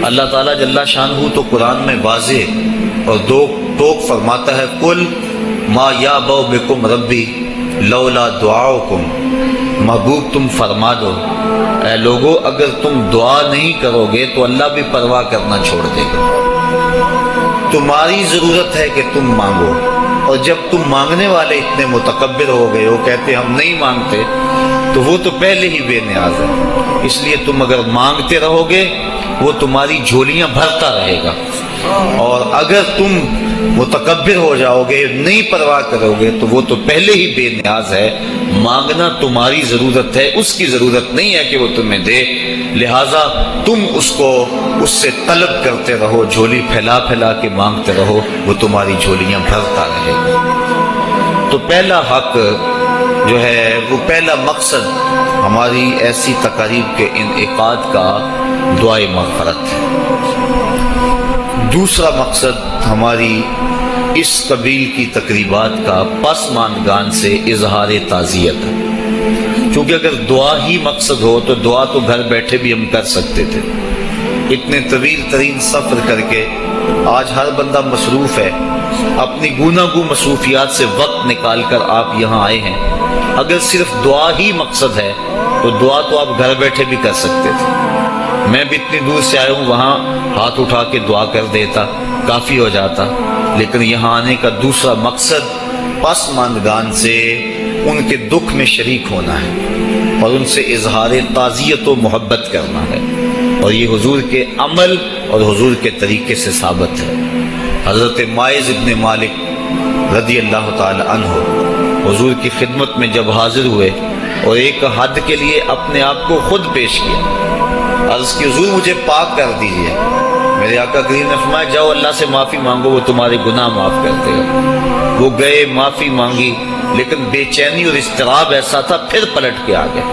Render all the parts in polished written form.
اللہ تعالیٰ جل شانہ تو قرآن میں واضح اور دو ٹوک فرماتا ہے، قل ما یعبأ بکم ربی لولا دعاؤکم۔ محبوب تم فرما دو اے لوگو، اگر تم دعا نہیں کرو گے تو اللہ بھی پرواہ کرنا چھوڑ دے گا۔ تمہاری ضرورت ہے کہ تم مانگو، اور جب تم مانگنے والے اتنے متکبر ہو گئے ہو، کہتے ہم نہیں مانگتے، تو وہ تو پہلے ہی بے نیاز ہے۔ اس لیے تم اگر مانگتے رہو گے وہ تمہاری جھولیاں بھرتا رہے گا، اور اگر تم متکبر ہو جاؤ گے، نہیں پرواہ کرو گے، تو وہ تو پہلے ہی بے نیاز ہے۔ مانگنا تمہاری ضرورت ہے، اس کی ضرورت نہیں ہے کہ وہ تمہیں دے، لہٰذا تم اس کو اس سے طلب کرتے رہو، جھولی پھیلا پھیلا کے مانگتے رہو، وہ تمہاری جھولیاں بھرتا رہے گا۔ تو پہلا حق جو ہے، وہ پہلا مقصد ہماری ایسی تقاریب کے انعقاد کا دعائے مغفرت ہے۔ دوسرا مقصد ہماری اس قبیل کی تقریبات کا پسماندگان سے اظہار تعزیت ہے، کیونکہ اگر دعا ہی مقصد ہو تو دعا تو گھر بیٹھے بھی ہم کر سکتے تھے۔ اتنے طویل ترین سفر کر کے آج ہر بندہ مصروف ہے، اپنی گوناگوں مصروفیات سے وقت نکال کر آپ یہاں آئے ہیں۔ اگر صرف دعا ہی مقصد ہے تو دعا تو آپ گھر بیٹھے بھی کر سکتے تھے۔ میں بھی اتنی دور سے آیا ہوں، وہاں ہاتھ اٹھا کے دعا کر دیتا، کافی ہو جاتا، لیکن یہاں آنے کا دوسرا مقصد پسماندگان سے ان کے دکھ میں شریک ہونا ہے اور ان سے اظہار تعزیت و محبت کرنا ہے، اور یہ حضور کے عمل اور حضور کے طریقے سے ثابت ہے۔ حضرت ماعز ابن مالک رضی اللہ تعالی عنہ حضور کی خدمت میں جب حاضر ہوئے اور ایک حد کے لیے اپنے آپ کو خود پیش کیا، عرض کی حضور مجھے پاک کر دیجئے۔ میرے آقا کریم نے فرمایا جاؤ اللہ سے معافی مانگو، وہ تمہارے گناہ معاف کر دے گا۔ وہ گئے، معافی مانگی، لیکن بے چینی اور اضطراب ایسا تھا، پھر پلٹ کے آ گئے۔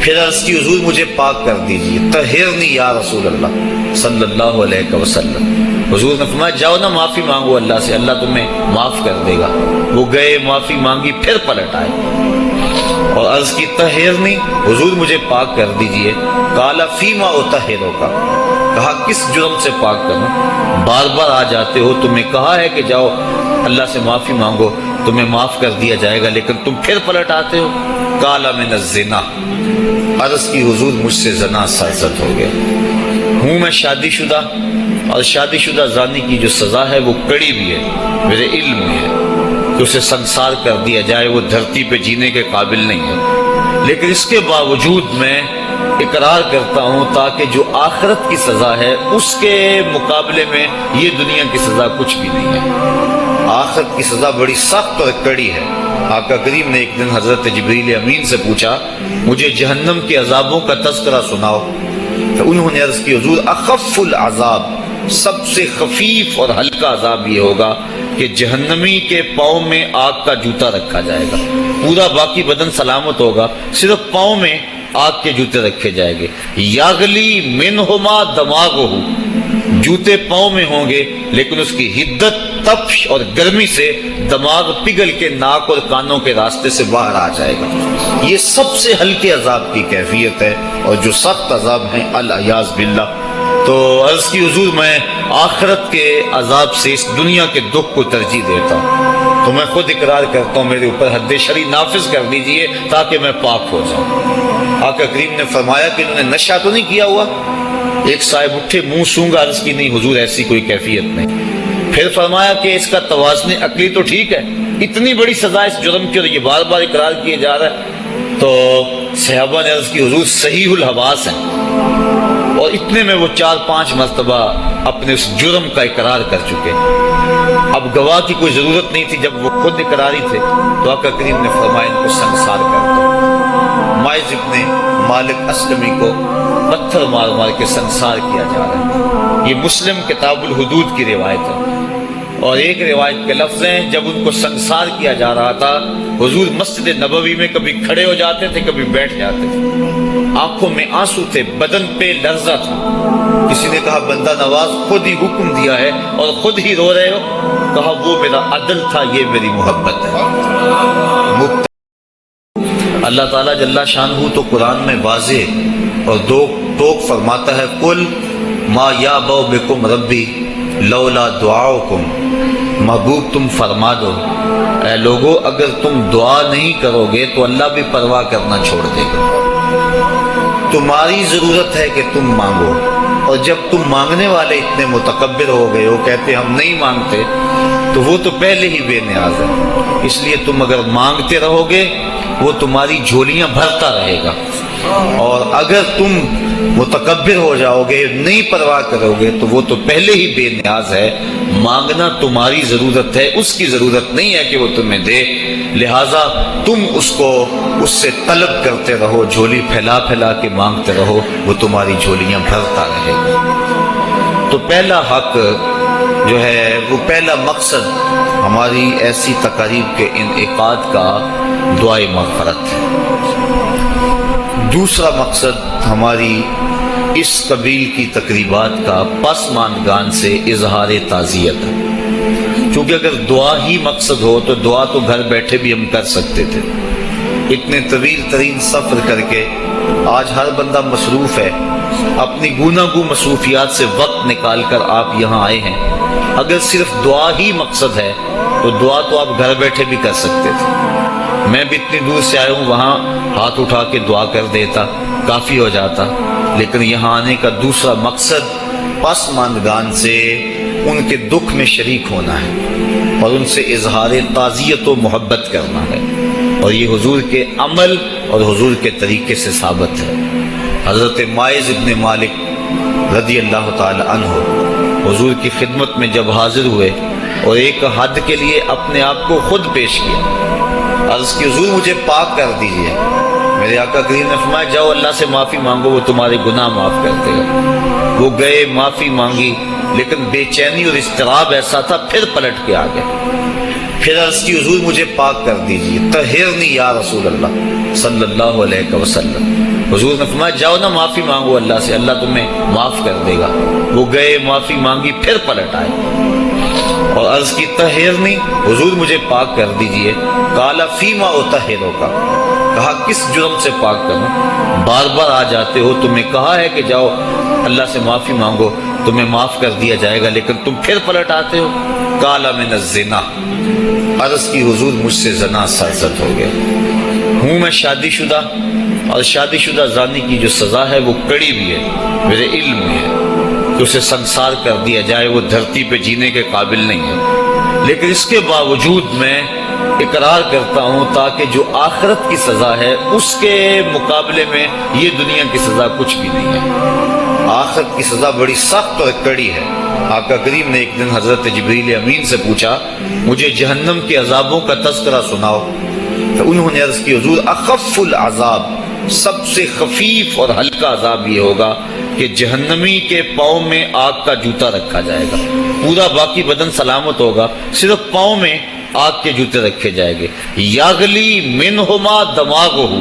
پھر عرض کی حضور مجھے پاک کر دیجئے، طہرنی یا رسول اللہ صلی اللہ علیہ وسلم۔ حضور نے فرمایا جاؤ نا معافی مانگو اللہ سے، اللہ تمہیں معاف کر دے گا۔ وہ گئے، معافی مانگی، پھر پلٹ آئے اور عرض کی طہرنی، حضور مجھے پاک کر دیجئے۔ قال فیما اطہرک، کہا کس جرم سے پاک کروں؟ بار بار آ جاتے ہو، تمہیں کہا ہے کہ جاؤ اللہ سے معافی مانگو، تمہیں معاف کر دیا جائے گا، لیکن تم پھر پلٹ آتے ہو۔ قال من الزنا، عرض کی حضور مجھ سے زنا سرزد ہو گیا ہوں، میں شادی شدہ، اور شادی شدہ زانی کی جو سزا ہے وہ کڑی بھی ہے، میرے علم میں ہے کہ اسے سنسار کر دیا جائے، وہ دھرتی پہ جینے کے قابل نہیں ہے، لیکن اس کے باوجود میں اقرار کرتا ہوں تاکہ جو آخرت کی سزا ہے اس کے مقابلے میں یہ دنیا کی سزا کچھ بھی نہیں ہے۔ آخرت کی سزا بڑی سخت اور کڑی ہے۔ آقا کریم نے ایک دن حضرت جبریل امین سے پوچھا مجھے جہنم کے عذابوں کا تذکرہ سناؤ، تو انہوں نے عرض کی حضور اخف العذاب، سب سے خفیف اور ہلکا عذاب یہ ہوگا کہ جہنمی کے پاؤں میں آگ کا جوتا رکھا جائے گا، پورا باقی بدن سلامت ہوگا، صرف پاؤں میں آگ کے جوتے رکھے جائیں گے۔ یاغلی منہما دماغہ، جوتے پاؤں میں ہوں گے لیکن اس کی حدت، تپش اور گرمی سے دماغ پگھل کے ناک اور کانوں کے راستے سے باہر آ جائے گا۔ یہ سب سے ہلکے عذاب کی کیفیت ہے، اور جو سخت عذاب ہیں العیاذ باللہ۔ تو عرض کی حضور میں آخرت کے عذاب سے اس دنیا کے دکھ کو ترجیح دیتا ہوں، تو میں خود اقرار کرتا ہوں میرے اوپر حد شرعی نافذ کر دیجئے تاکہ میں پاک ہو جاؤں۔ آقا کریم نے فرمایا کہ انہوں نے نشہ تو نہیں کیا ہوا؟ ایک صاحب اٹھے، منہ سونگا، عرض کی نہیں حضور ایسی کوئی کیفیت نہیں۔ پھر فرمایا کہ اس کا توازن عقلی تو ٹھیک ہے، اتنی بڑی سزا اس جرم کی اور یہ بار بار اقرار کیے جا رہا ہے؟ تو صحابہ نے عرض کی حضور صحیح الحواس ہیں، اور اتنے میں وہ 4-5 مرتبہ اپنے اس جرم کا اقرار کر چکے۔ اب گواہ کی کوئی ضرورت نہیں تھی، جب وہ خود اقراری تھے تو آقا کریم نے فرمایا ان کو سنسار کر دو۔ ماعز ابن مالک اسلمی کو پتھر مار مار کے سنسار کیا جا رہا ہے۔ یہ مسلم کتاب الحدود کی روایت ہے، اور ایک روایت کے لفظ ہیں جب ان کو سنسار کیا جا رہا تھا حضور مسجد نبوی میں کبھی کھڑے ہو جاتے تھے، کبھی بیٹھ جاتے تھے، آنکھوں میں آنسو تھے، بدن پہ لرزہ تھا۔ کسی نے کہا بندہ نواز خود ہی حکم دیا ہے اور خود ہی رو رہے ہو؟ کہا وہ میرا عدل تھا، یہ میری محبت ہے۔ اللہ تعالیٰ جل شانہ تو قرآن میں واضح اور دو ٹوک فرماتا ہے قل ما یابو بکم ربی لولا دعاؤکم، محبوب تم فرما دو اے لوگو اگر تم دعا نہیں کرو گے تو اللہ بھی پرواہ کرنا چھوڑ دے گا۔ تمہاری ضرورت ہے کہ تم مانگو، اور جب تم مانگنے والے اتنے متکبر ہو گئے ہو، کہتے ہم نہیں مانگتے، تو وہ تو پہلے ہی بے نیاز ہے، اس لیے تم اگر مانگتے رہو گے وہ تمہاری جھولیاں بھرتا رہے گا، اور اگر تم متکبر ہو جاؤ گے، نہیں پرواہ کرو گے، تو وہ تو پہلے ہی بے نیاز ہے۔ مانگنا تمہاری ضرورت ہے، اس کی ضرورت نہیں ہے کہ وہ تمہیں دے، لہٰذا تم اس کو اس سے طلب کرتے رہو، جھولی پھیلا پھیلا کے مانگتے رہو، وہ تمہاری جھولیاں بھرتا رہے گا۔ تو پہلا حق جو ہے، وہ پہلا مقصد ہماری ایسی تقاریب کے انعقاد کا دعائے مغفرت ہے۔ دوسرا مقصد ہماری اس قبیل کی تقریبات کا پسماندگان سے اظہار تعزیت ہے، کیونکہ اگر دعا ہی مقصد ہو تو دعا تو گھر بیٹھے بھی ہم کر سکتے تھے۔ اتنے طویل ترین سفر کر کے آج ہر بندہ مصروف ہے، اپنی گوناگوں مصروفیات سے وقت نکال کر آپ یہاں آئے ہیں۔ اگر صرف دعا ہی مقصد ہے تو دعا تو آپ گھر بیٹھے بھی کر سکتے تھے۔ میں بھی اتنی دور سے آیا ہوں، وہاں ہاتھ اٹھا کے دعا کر دیتا، کافی ہو جاتا، لیکن یہاں آنے کا دوسرا مقصد پسماندگان سے ان کے دکھ میں شریک ہونا ہے اور ان سے اظہار تعزیت و محبت کرنا ہے، اور یہ حضور کے عمل اور حضور کے طریقے سے ثابت ہے۔ حضرت ماعز ابن مالک رضی اللہ تعالی عنہ حضور کی خدمت میں جب حاضر ہوئے اور ایک حد کے لیے اپنے آپ کو خود پیش کیا، عرض کی حضور مجھے پاک کر دیجئے۔ میرے آقا کریم نے فرمایا جاؤ اللہ سے معافی مانگو، وہ تمہارے گناہ معاف کر دے گا۔ وہ گئے، معافی مانگی، لیکن بے چینی اور اضطراب ایسا تھا، پھر پلٹ کے آ گئے، پھر عرض کی حضور مجھے پاک کر دیجئے، طہرنی یا رسول اللہ صلی اللہ علیہ وسلم۔ حضور نے فرمایا جاؤ نا معافی مانگو اللہ سے، اللہ تمہیں معاف کر دے گا۔ وہ گئے، معافی مانگی، پھر پلٹ آئے اور عرض کی طہرنی، حضور مجھے پاک کر دیجئے۔ قال فیما اطہرک، کہا کس جرم سے پاک کروں؟ بار بار آ جاتے ہو، تمہیں کہا ہے کہ جاؤ اللہ سے معافی مانگو تمہیں معاف کر دیا جائے گا، لیکن تم پھر پلٹ آتے ہو۔ قال من الزنا، عرض کی حضور مجھ سے زنا سرزد ہو گیا، ہوں میں شادی شدہ، اور شادی شدہ زانی کی جو سزا ہے وہ کڑی بھی ہے، میرے علم میں ہے کہ اسے سنسار کر دیا جائے، وہ دھرتی پہ جینے کے قابل نہیں ہے، لیکن اس کے باوجود میں اقرار کرتا ہوں تاکہ جو آخرت کی سزا ہے اس کے مقابلے میں یہ دنیا کی سزا کچھ بھی نہیں ہے۔ آخرت کی سزا بڑی سخت اور کڑی ہے۔ آقا کریم نے ایک دن حضرت جبریل امین سے پوچھا مجھے جہنم کے عذابوں کا تذکرہ سناؤ، تو انہوں نے عرض کی حضور اخف العذاب، سب سے خفیف اور ہلکا عذاب یہ ہوگا کہ جہنمی کے پاؤں میں آگ کا جوتا رکھا جائے گا، پورا باقی بدن سلامت ہوگا، صرف پاؤں میں آگ کے جوتے رکھے جائیں گے۔ یاغلی منہما دماغہ،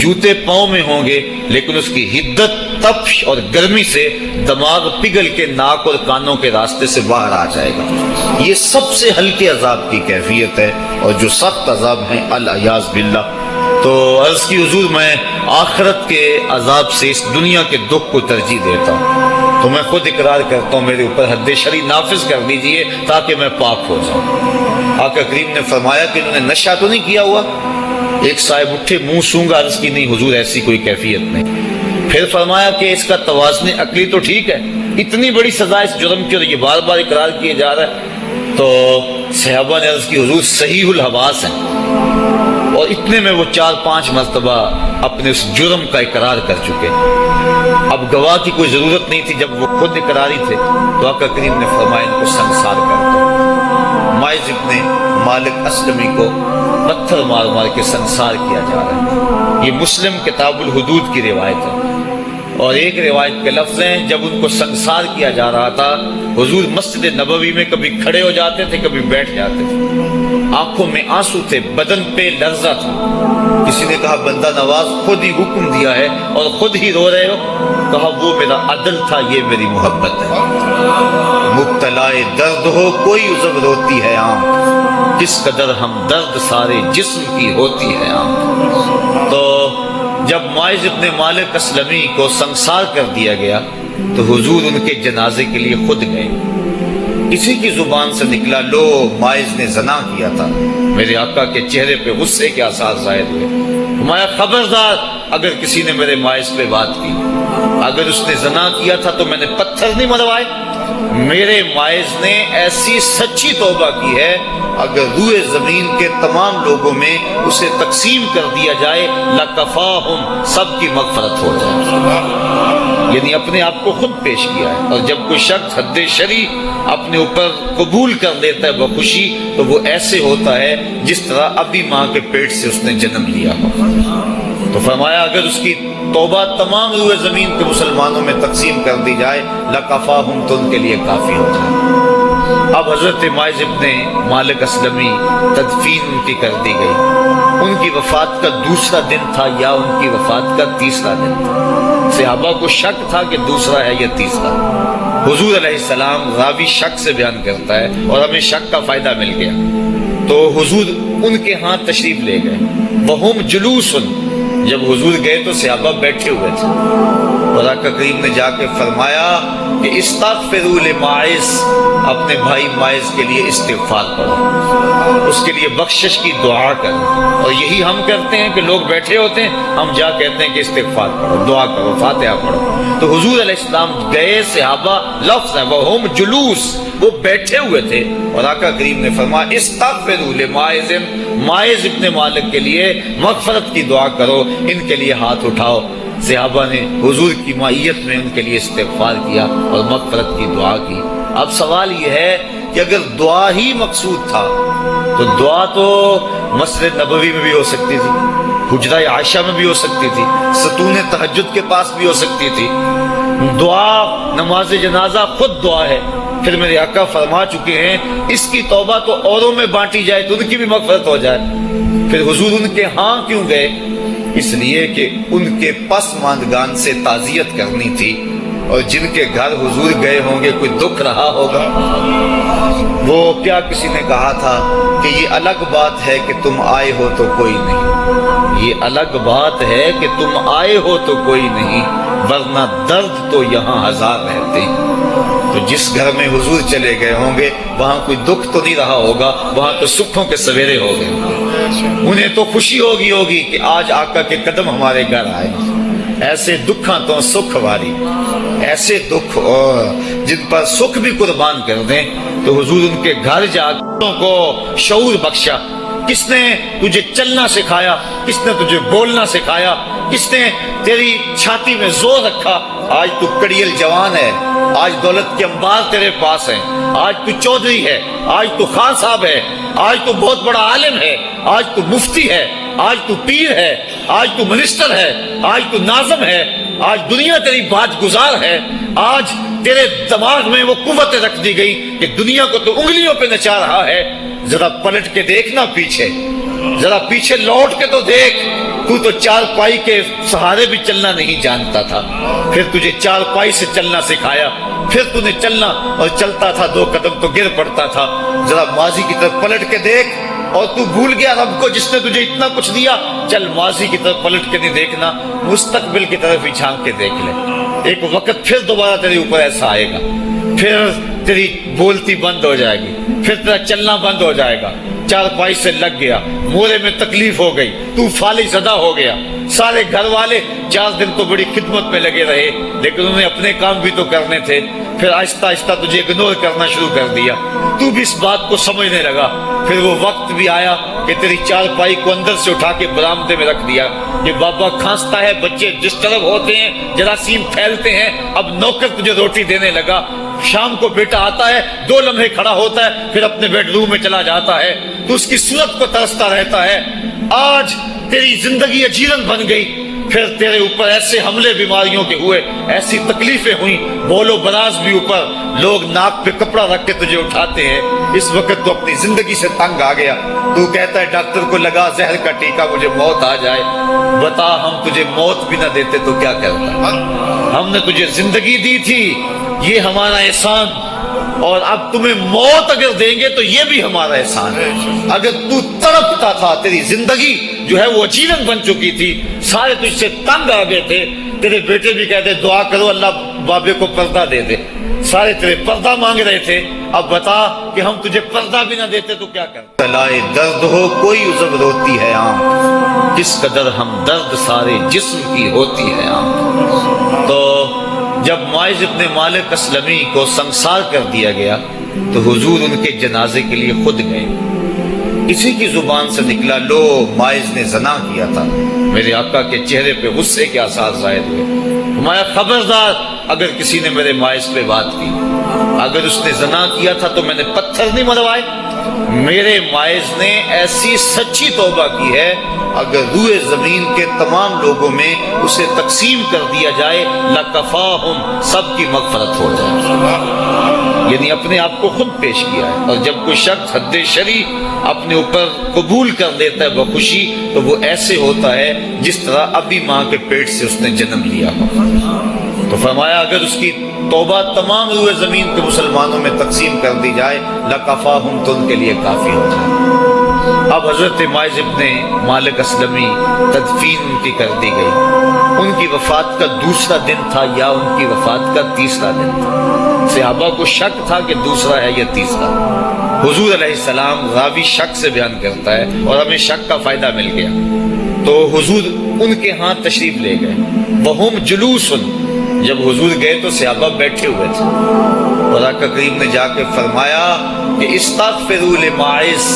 جوتے پاؤں میں ہوں گے لیکن اس کی حدت، تپش اور گرمی سے دماغ پگھل کے ناک اور کانوں کے راستے سے باہر آ جائے گا۔ یہ سب سے ہلکے عذاب کی کیفیت ہے، اور جو سخت عذاب ہیں العیاذ باللہ۔ تو عرض کی حضور میں آخرت کے عذاب سے اس دنیا کے دکھ کو ترجیح دیتا ہوں، تو میں خود اقرار کرتا ہوں میرے اوپر حد شرعی نافذ کر دیجئے تاکہ میں پاک ہو جاؤں۔ آقا کریم نے فرمایا کہ انہوں نے نشہ تو نہیں کیا ہوا؟ ایک صاحب اٹھے، منہ سونگا، عرض کی نہیں حضور ایسی کوئی کیفیت نہیں۔ پھر فرمایا کہ اس کا توازن عقلی تو ٹھیک ہے، اتنی بڑی سزا اس جرم کی اور یہ بار بار اقرار کیے جا رہا ہے؟ تو صحابہ نے عرض کی حضور صحیح الحواس ہیں، اور اتنے میں وہ 4-5 مرتبہ اپنے اس جرم کا اقرار کر چکے، اب گواہ کی کوئی ضرورت نہیں تھی، جب وہ خود اقراری تھے تو آقا کریم نے فرمایا ان کو سنسار کر دو۔ ماعز ابن مالک اسلمی کو پتھر مار مار کے سنسار کیا جا رہا ہے، یہ مسلم کتاب الحدود کی روایت ہے، اور ایک روایت کے لفظ ہیں جب ان کو سنسار کیا جا رہا تھا حضور مسجد نبوی میں کبھی کھڑے ہو جاتے تھے، کبھی بیٹھ جاتے تھے، آنکھوں میں آنسو تھے، بدن پہ لرزہ تھا۔ کسی نے کہا بندہ نواز خود ہی حکم دیا ہے اور خود ہی رو رہے ہو؟ کہا وہ میرا عدل تھا، یہ میری محبت ہے۔ مبتلا درد ہو کوئی عذب روتی ہے آنکھ، کس قدر ہم درد سارے جسم کی ہوتی ہے آنکھ۔ تو جب ماعز ابن مالک اسلمی کو سنسار کر دیا گیا تو حضور ان کے جنازے کے لیے خود گئے. کسی کی زبان سے نکلا لو ماعز نے زنا کیا تھا. میرے آقا کے چہرے پہ غصے کے آثار ظاہر ہوئے. فرمایا خبردار اگر کسی نے میرے ماعز پہ بات کی، اگر اس نے زنا کیا تھا تو میں نے پتھر نہیں مروائے. میرے ماعز نے ایسی سچی توبہ کی ہے اگر روئے زمین کے تمام لوگوں میں اسے تقسیم کر دیا جائے لکفاہم، سب کی مغفرت ہو جائے. یعنی اپنے آپ کو خود پیش کیا ہے. اور جب کوئی شخص حد شرعی اپنے اوپر قبول کر لیتا ہے بخوشی، تو وہ ایسے ہوتا ہے جس طرح ابھی ماں کے پیٹ سے اس نے جنم لیا ہو. تو فرمایا اگر اس کی توبہ تمام روئے زمین کے مسلمانوں میں تقسیم کر دی جائے لکفاہم، تو ان کے لیے کافی ہو جائے. اب حضرت ماعز ابن مالک اسلمی تدفین ان کی کر دی گئی. ان کی وفات کا دوسرا دن تھا یا ان کی وفات کا تیسرا دن تھا. صحابہ کو شک تھا کہ دوسرا ہے یا تیسرا. حضور علیہ السلام راوی شک سے بیان کرتا ہے اور ہمیں شک کا فائدہ مل گیا. تو حضور ان کے ہاں تشریف لے گئے. وہم جلوس، جب حضور گئے تو صحابہ بیٹھے ہوئے تھے. اور آقا کریم نے جا کے فرمایا کہ استغفروا لماعز، اپنے بھائی ماعز کے لیے استغفار کرو، اس کے لیے بخشش کی دعا کرو. اور یہی ہم کرتے ہیں کہ لوگ بیٹھے ہوتے ہیں، ہم جا کہتے ہیں کہ استغفار کرو، دعا کرو، فاتحہ پڑھو. تو حضور علیہ السلام گئے، صحابہ لفظ ہے وہم جلوس، وہ بیٹھے ہوئے تھے. اور آقا کریم نے فرمایا استغفروا لماعز، ماعز ابن مالک کے لیے مغفرت کی دعا کرو، ان کے لیے ہاتھ اٹھاؤ. صحابہ نے حضور کی معیت میں ان کے لیے استغفار کیا اور مغفرت کی دعا کی. اب سوال یہ ہے کہ اگر دعا ہی مقصود تھا تو دعا تو مسجد نبوی میں بھی ہو سکتی تھی، حجرہ عائشہ میں بھی ہو سکتی تھی، ستون تہجد کے پاس بھی ہو سکتی تھی. دعا نماز جنازہ خود دعا ہے. پھر میرے آقا فرما چکے ہیں اس کی توبہ تو اوروں میں بانٹی جائے تو ان کی بھی مغفرت ہو جائے. پھر حضور ان کے ہاں کیوں گئے؟ اس لیے کہ ان کے پسماندگان سے تعزیت کرنی تھی. اور جن کے گھر حضور گئے ہوں گے کوئی دکھ رہا ہوگا. وہ کیا کسی نے کہا تھا کہ یہ الگ بات ہے کہ تم آئے ہو تو کوئی نہیں، یہ الگ بات ہے کہ تم آئے ہو تو کوئی نہیں، ورنہ درد تو یہاں ہزار رہتے ہیں. تو جس گھر میں حضور چلے گئے ہوں گے وہاں کوئی دکھ تو نہیں رہا ہوگا، وہاں تو سکھوں کے سویرے ہو گئے. انہیں تو خوشی ہوگی کہ آج آقا کے قدم ہمارے گھر آئے. ایسے دکھاں تو سکھ واری، ایسے دکھ اور جن پر سکھ بھی قربان کر دیں. تو حضور ان کے گھر جا کو شعور بخشا. کس نے تجھے چلنا سکھایا؟ کس نے تجھے بولنا سکھایا؟ کس نے تیری چھاتی میں زور رکھا؟ آج تو کڑیل جوان ہے، آج دولت کے انبار تیرے پاس ہیں، آج تو چودھری ہے، آج تو خان صاحب ہے، آج تو بہت بڑا عالم ہے، آج تو مفتی ہے، آج تو پیر ہے، آج تو منسٹر ہے، آج تو ناظم ہے، آج دنیا تیری بات گزار ہے. آج تیرے دماغ میں وہ قوت رکھ دی گئی کہ دنیا کو تو انگلیوں پہ نچا رہا ہے. ذرا پلٹ کے دیکھنا پیچھے، ذرا پیچھے لوٹ کے تو دیکھ. تو چار پائی کے سہارے بھی چلنا نہیں جانتا تھا، پھر تجھے چار پائی سے چلنا سکھایا. پھر تو نے چلنا اور چلتا تھا، 2 قدم تو گر پڑتا تھا. ذرا ماضی کی طرف پلٹ کے دیکھ. اور تو بھول گیا رب کو جس نے تجھے اتنا کچھ دیا. چل ماضی کی طرف پلٹ کے نہیں دیکھنا، مستقبل کی طرف ہی جھانک کے دیکھ لے. ایک وقت پھر دوبارہ تیرے اوپر ایسا آئے گا، پھر تیری بولتی بند ہو جائے گی، پھر تیرا چلنا بند ہو جائے گا. چار پائی سے لگ گیا، مورے میں تکلیف ہو گئی، تو فالج زدہ ہو گیا. سارے گھر والے 4 دن تو بڑی خدمت میں لگے رہے، لیکن انہیں اپنے کام بھی تو کرنے تھے. پھر آہستہ آہستہ تجھے اگنور کرنا شروع کر دیا. تو بھی اس بات کو سمجھنے لگا. پھر وہ وقت بھی آیا کہ تیری چار پائی کو اندر سے اٹھا کے برآمدے میں رکھ دیا. یہ بابا کھانستا ہے، بچے ڈسٹرب ہوتے ہیں، جراثیم پھیلتے ہیں. اب نوکر تجھے روٹی دینے لگا. شام کو بیٹا آتا ہے، 2 لمحے کھڑا ہوتا ہے، پھر اپنے بیڈ روم میں چلا جاتا ہے. تو اس کی صورت کو ترستا رہتا ہے. آج تیری زندگی اجیرن بن گئی. پھر تیرے اوپر ایسے حملے بیماریوں کے ہوئے، ایسی تکلیفیں ہوئیں، بولو براز بھی اوپر. لوگ ناک پہ کپڑا رکھ کے تجھے اٹھاتے ہیں. اس وقت تو اپنی زندگی سے تنگ آ گیا. تو کہتا ہے ڈاکٹر کو لگا زہر کا ٹیکا، مجھے موت آ جائے. بتا ہم تجھے موت بھی نہ دیتے تو کیا کرتا؟ ہم نے تجھے زندگی دی تھی، یہ ہمارا احسان. اور اب تمہیں موت اگر دیں گے تو یہ بھی ہمارا احسان ہے. اگر تو تڑپتا تھا، تیری زندگی جو ہے وہ اجیرن بن چکی تھی، سارے تجھ سے تنگ آ گئے تھے. تیرے بیٹے بھی کہتے دعا کرو اللہ بابے کو پردہ دے دے، سارے تیرے پردہ مانگ رہے تھے، اب بتا کہ ہم تجھے پردہ بھی نہ دیتے تو کیا کرتے؟ لائے درد ہو کوئی عذب روتی ہے آنکھ، کس قدر ہمدرد سارے جسم کی ہوتی ہے آنکھ۔ تو جب ماعز ابن مالک اسلمی کو سنسار کر دیا گیا تو حضور ان کے جنازے کے لیے خود گئے۔ کسی کی زبان سے نکلا، لو ماعز نے زنا کیا تھا، میرے آقا کے چہرے پہ غصے کے آثار ظاہر ہوئے۔ فرمایا خبردار اگر کسی نے میرے ماعز پہ بات کی، اگر اس نے زنا کیا تھا تو میں نے پتھر نہیں مروائے۔ میرے ماعز نے ایسی سچی توبہ کی ہے، اگر روئے زمین کے تمام لوگوں میں اسے تقسیم کر دیا جائے لکفاہم، سب کی مغفرت ہو جائے۔ یعنی اپنے آپ کو خود پیش کیا ہے۔ اور جب کوئی شخص حد شرعی اپنے اوپر قبول کر لیتا ہے بخوشی، تو وہ ایسے ہوتا ہے جس طرح ابھی ماں کے پیٹ سے اس نے جنم لیا ہو۔ تو فرمایا اگر اس کی توبہ تمام روئے زمین کے مسلمانوں میں تقسیم کر دی جائے لکفاہم، تو ان کے لیے کافی ہو جائے۔ اب حضرت ماعز ابن مالک اسلمی تدفین ان کی کر دی گئی۔ ان کی وفات کا دوسرا دن تھا یا ان کی وفات کا تیسرا دن تھا۔ صحابہ کو شک تھا کہ دوسرا ہے یا تیسرا۔ حضور علیہ السلام راوی شک سے بیان کرتا ہے اور ہمیں شک کا فائدہ مل گیا۔ تو حضور ان کے ہاں تشریف لے گئے، وہم جلوس، جب حضور گئے تو صحابہ بیٹھے ہوئے تھے، اور آقا کریم نے جا کے فرمایا کہ استغفروا لماعز،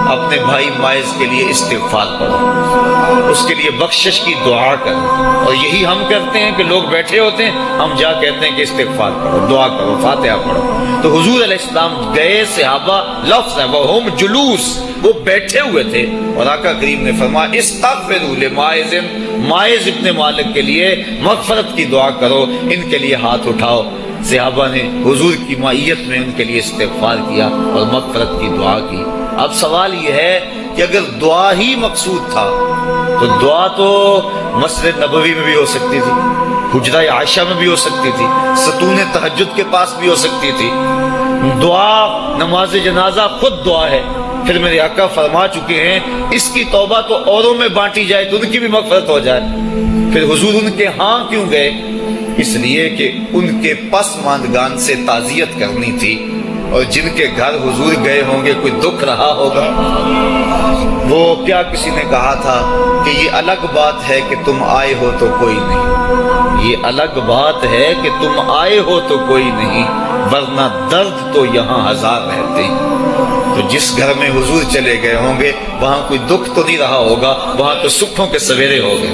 اپنے بھائی ماعز کے لیے استغفار پڑھو، اس کے لیے بخشش کی دعا کرو۔ اور یہی ہم کرتے ہیں کہ لوگ بیٹھے ہوتے ہیں، ہم جا کہتے ہیں کہ استغفار کرو، دعا کرو، فاتحہ پڑھو۔ تو حضور علیہ السلام گئے، صحابہ لفظ ہے وہم جلوس، وہ بیٹھے ہوئے تھے، اور آقا کریم نے فرمایا استغفروا لماعز، ماعز ابن مالک کے لیے مغفرت کی دعا کرو، ان کے لیے ہاتھ اٹھاؤ۔ صحابہ نے حضور کی معیت میں ان کے لیے استغفار کیا اور مغفرت کی دعا کی۔ اب سوال یہ ہے کہ اگر دعا ہی مقصود تھا تو دعا تو مسجد نبوی میں بھی ہو سکتی تھی، حجرہ عائشہ میں بھی ہو سکتی تھی، ستون تہجد کے پاس بھی ہو سکتی تھی۔ دعا نماز جنازہ خود دعا ہے، پھر میرے آقا فرما چکے ہیں اس کی توبہ تو اوروں میں بانٹی جائے تو ان کی بھی مغفرت ہو جائے۔ پھر حضور ان کے ہاں کیوں گئے؟ اس لیے کہ ان کے پسماندگان سے تعزیت کرنی تھی، اور جن کے گھر حضور گئے ہوں گے کوئی دکھ رہا ہوگا۔ وہ کیا کسی نے کہا تھا کہ یہ الگ بات ہے کہ تم آئے ہو تو کوئی نہیں، یہ الگ بات ہے کہ تم آئے ہو تو کوئی نہیں، ورنہ درد تو یہاں ہزار رہتے ہیں۔ تو جس گھر میں حضور چلے گئے ہوں گے وہاں کوئی دکھ تو نہیں رہا ہوگا، وہاں تو سکھوں کے سویرے ہو گئے،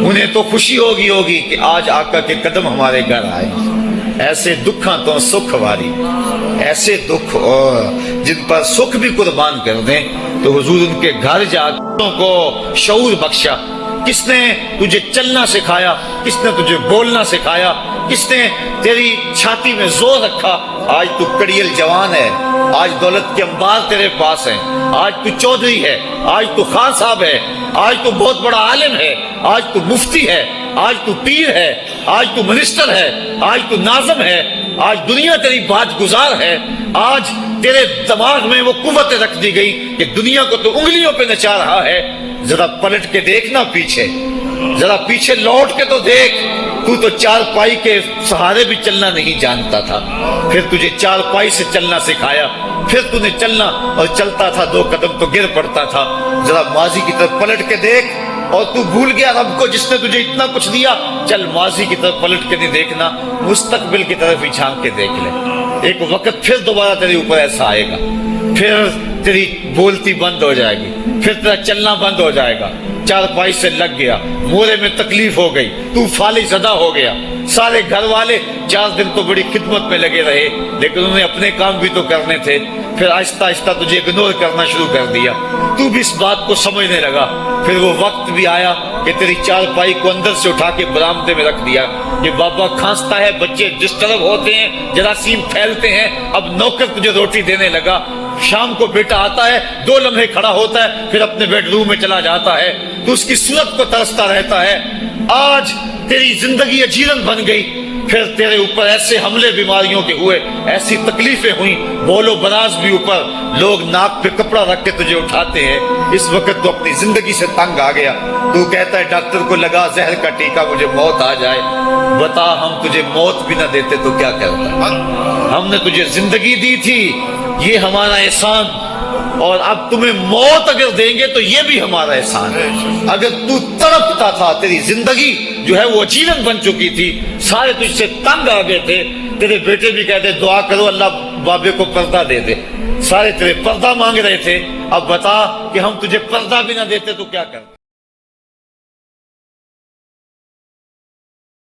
انہیں تو خوشی ہوگی کہ آج آقا کے قدم ہمارے گھر آئے۔ ایسے دکھاں تو سکھ واری، ایسے دکھ اور جن پر سکھ بھی قربان کر دیں۔ تو حضور ان کے گھر جا کو شعور بخشا۔ کس نے تجھے چلنا سکھایا؟ کس نے تجھے بولنا سکھایا؟ کس نے تیری چھاتی میں زور رکھا؟ آج تو کڑیل جوان ہے، آج دولت کے انبار تیرے پاس ہیں، آج تو چودھری ہے، آج تو خان صاحب ہے، آج تو بہت بڑا عالم ہے، آج تو مفتی ہے، آج تو پیر ہے، آج تو منسٹر ہے، آج تو ناظم ہے، آج دنیا تیری بات گزار ہے۔ آج تیرے دماغ میں وہ قوت رکھ دی گئی کہ دنیا کو تو انگلیوں پہ نچا رہا ہے۔ ذرا پلٹ کے دیکھنا پیچھے، ذرا پیچھے لوٹ کے تو دیکھ، تو چار پائی کے سہارے بھی چلنا نہیں جانتا تھا، پھر تجھے چار پائی سے چلنا سکھایا، پھر تو نے چلنا، اور چلتا تھا 2 قدم تو گر پڑتا تھا۔ ذرا ماضی کی طرف پلٹ کے دیکھ، اور تو بھول گیا رب کو جس نے تجھے اتنا کچھ دیا۔ چل ماضی کی طرف پلٹ کے نہیں دیکھنا، مستقبل کی طرف ہی جھانک کے دیکھ لے۔ ایک وقت پھر دوبارہ تیرے اوپر ایسا آئے گا، پھر تیری بولتی بند ہو جائے گی، پھر تیرا چلنا بند ہو جائے گا۔ چار پائی سے لگ گیا، مورے میں تکلیف ہو گئی، تو فالج زدہ ہو گیا۔ سارے گھر والے 4 دن تو بڑی خدمت میں لگے رہے، لیکن انہیں اپنے کام بھی تو کرنے تھے۔ پھر آہستہ آہستہ تجھے اگنور کرنا شروع کر دیا، تو بھی اس بات کو سمجھنے لگا۔ پھر وہ وقت بھی آیا کہ تیری 4 پائی کو اندر سے اٹھا کے برآمدے میں رکھ دیا۔ یہ بابا کھانستا ہے، بچے ڈسٹرب ہوتے ہیں، جراثیم پھیلتے ہیں، اب نوکر تجھے روٹی دینے لگا۔ شام کو بیٹا آتا ہے، 2 لمحے کھڑا ہوتا ہے، پھر اپنے بیڈ روم میں چلا جاتا ہے، تو اس کی صورت کو ترستا رہتا ہے۔ آج تیری زندگی اجیرن بن گئی، پھر پھر تیرے اوپر ایسے حملے بیماریوں کے ہوئے، ایسی تکلیفیں ہوئیں، بول و براز بھی اوپر، لوگ ناک پہ کپڑا رکھ کے تجھے اٹھاتے ہیں۔ اس وقت تو اپنی زندگی سے تنگ آ گیا، تو کہتا ہے ڈاکٹر کو لگا زہر کا ٹیکہ، مجھے موت آ جائے، بتا ہم تجھے موت بھی نہ دیتے تو کیا کرتا؟ ہم نے تجھے زندگی دی تھی، یہ ہمارا احسان، اور اب تمہیں موت اگر دیں گے تو یہ بھی ہمارا احسان ہے۔ اگر تو تڑپتا تھا، تیری زندگی جو ہے وہ اجیرن بن چکی تھی، سارے تجھ سے تنگ آ گئے تھے، تیرے بیٹے بھی کہتے دعا کرو اللہ بابے کو پردہ دے دے، سارے تیرے پردہ مانگ رہے تھے، اب بتا کہ ہم تجھے پردہ بھی نہ دیتے تو کیا کرتے؟